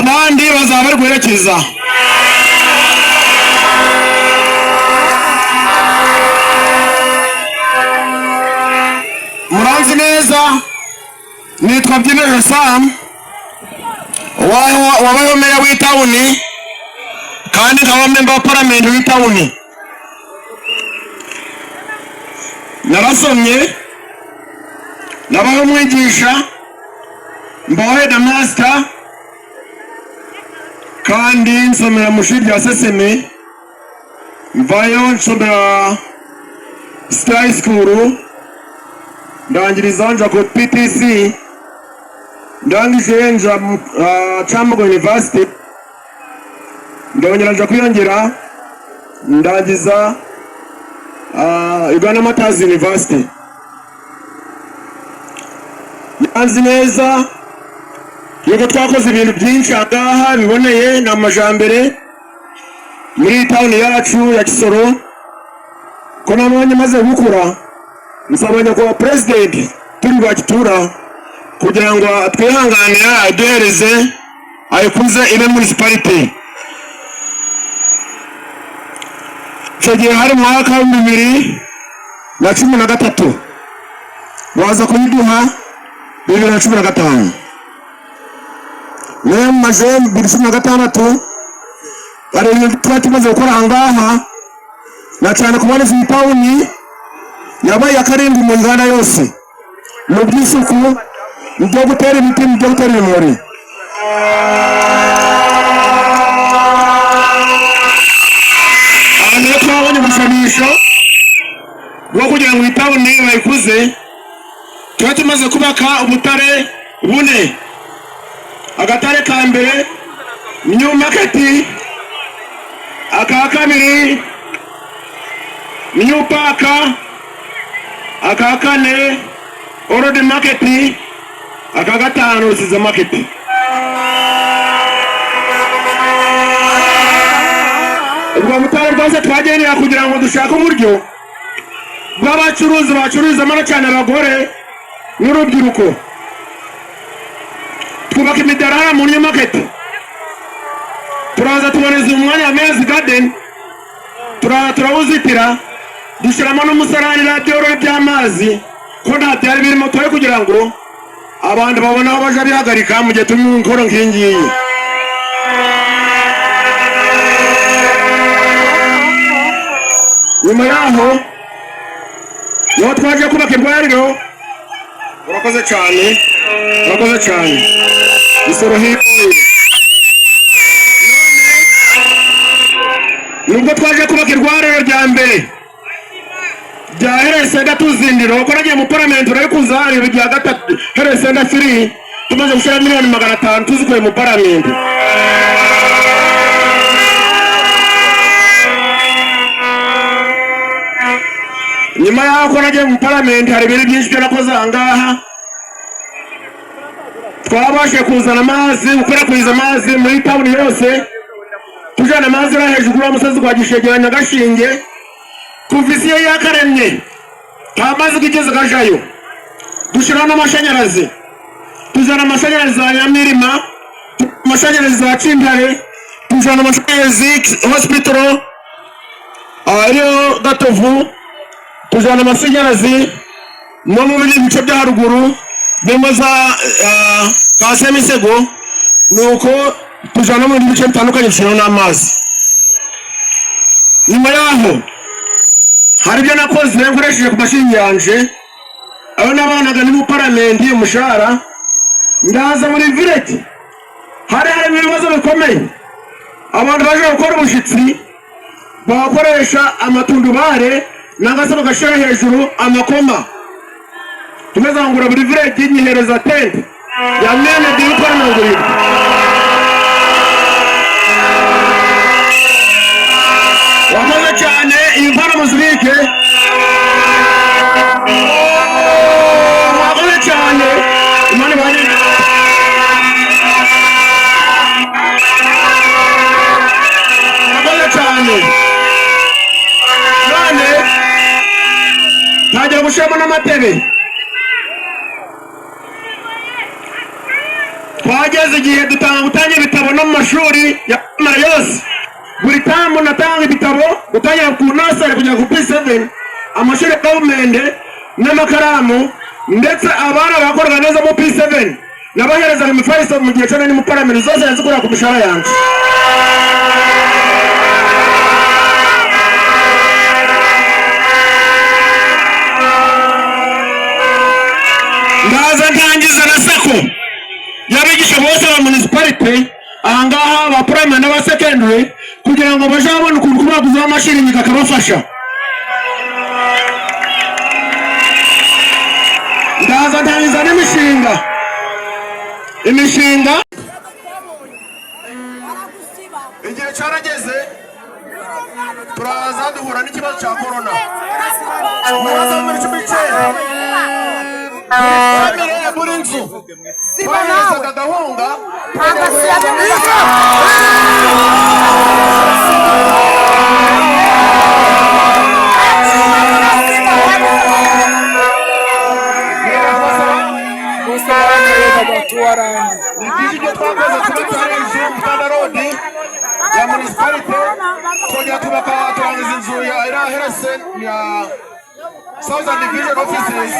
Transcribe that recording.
abandi bazaba bari guherekeza. Muranzi neza nitwa Byinero Sam wabayeho meya w'itawuni kandi nkaba member wa parliament w'itawuni. Narasomye nabayeho umwigisha mbaho headmaster kandi nsomera mu ishuri rya Seseme mvayo nsomera Sky School ndangiriza nja ku PTC ndangije nja Chambogo University ndongera nja kwiyongera ndangiza Uganda Martyrs University. Nyanzi neza yuko twakoze ibintu byinshi agaha biboneye n'amajambere muri town yacu ya Kisoro ko nabonye maze gukura. Nsabanya kwa president turi bakitura kugira ngo atwihanganira aduhereze ayikuze ine municipality. Cyagiye hari mwaka wa 2013 waza kuyiduha 2015 ne maze 2016 ari tumaze gukora angaha na cyane kubona izi town yabaye akarindwi mu Uganda yose mu by'isuku byo gutera ibiti byo gutera imuri. Ane twabonye umushanisho wo kugira ngo itawuni bayikuze. Tuba tumaze kubaka ubutare bune. Agatare ka mbere New Market, aka kabiri New Park, aka kane Old Market, aka gatanu Siza Market. Ubwo mutare rwose twagenera kugira ngo dushake uburyo bw'abacuruzi bacuruza amara cyane abagore n'urubyiruko. Twubaka imidarara mu New Market, turaza tuboneza umwanya wa Men's Garden, turawuzitira dushyiramo n'umusarani radiyo by'amazi ko nta byari birimo tore kugira ngo abantu babone aho baje bihagarika mu gihe turi mu nkoro nk'ingiyi. Nyuma yaho niho twaje kubaka irwariro. Urakoze cyane Isoro hipo. Nubwo twaje kubaka irwariro rya mbere rya Heresenda tuzindiro ko nagiye mu parliament urabikuza ari rya gatatu Heresenda 3 tumaze gushira $500,000 tuzikuye mu parliament. Nyuma yaho ko nagiye mu parliament hari ibintu byinshi byo nakoze angaha. Twabashe kuzana amazi, gukwirakwiza amazi muri town yose. Tujana amazi ra hejuru y'umusozi kwa Gishegeranya Gashinge kuvisiye yakaremye amazi gigeze gajayo. Dushira n'amashanyarazi, tujana amashanyarazi za Nyamirima, amashanyarazi za Cintare, tujana amashanyarazi hospital ariyo Gatovu, tujana amashanyarazi no mu bice bya haruguru bimwe za Kasemisego, nuko tujana mu bice bitandukanye bishira n'amazi. Nyuma yaho hari byo nakoze nkoresheje ku mashini yanje aho nabanaga ni mu parliament y'umushara. Ndaza muri village hari ibibazo bikomeye, abantu baje gukora ubushitsi bakoresha amatundubare n'agasaba gashira hejuru amakoma. Tumezangura buri village nyihereza tent ya mene bikora mu nguriro. Wakoze cyane imvana muzirike. Wakoze cyane imana bari. Wakoze cyane none ntajya gushiramo n'amatebe. twageze igihe dutanga gutanga ibitabo no mu mashuri ya yose. Buri tamu natanga ibitabo gutangira ku nasari kujya ku P7 amashuri government n'amakaramu, ndetse abana bakorwa neza mu P7 nabahereza imifariso mu gihe cyane ni mu paramiri zose yazikora ku mishahara yanjye. Ndaza ntangiza na sako yabigisha bose ba municipality ahangaha ba primary n'aba secondary kugira ngo baje babone ukuntu baguza amashini kakabafasha. Ndaza ntangiza imishinga igihe cyarageze turaza duhura n'ikibazo cya corona muri 2019 buri nzu twaherezaga gahunga ibyo twakoze tubatwara inzu Mutanda Road ya municipality twongera turangiza inzu ya Iraherese ya Southern Division Offices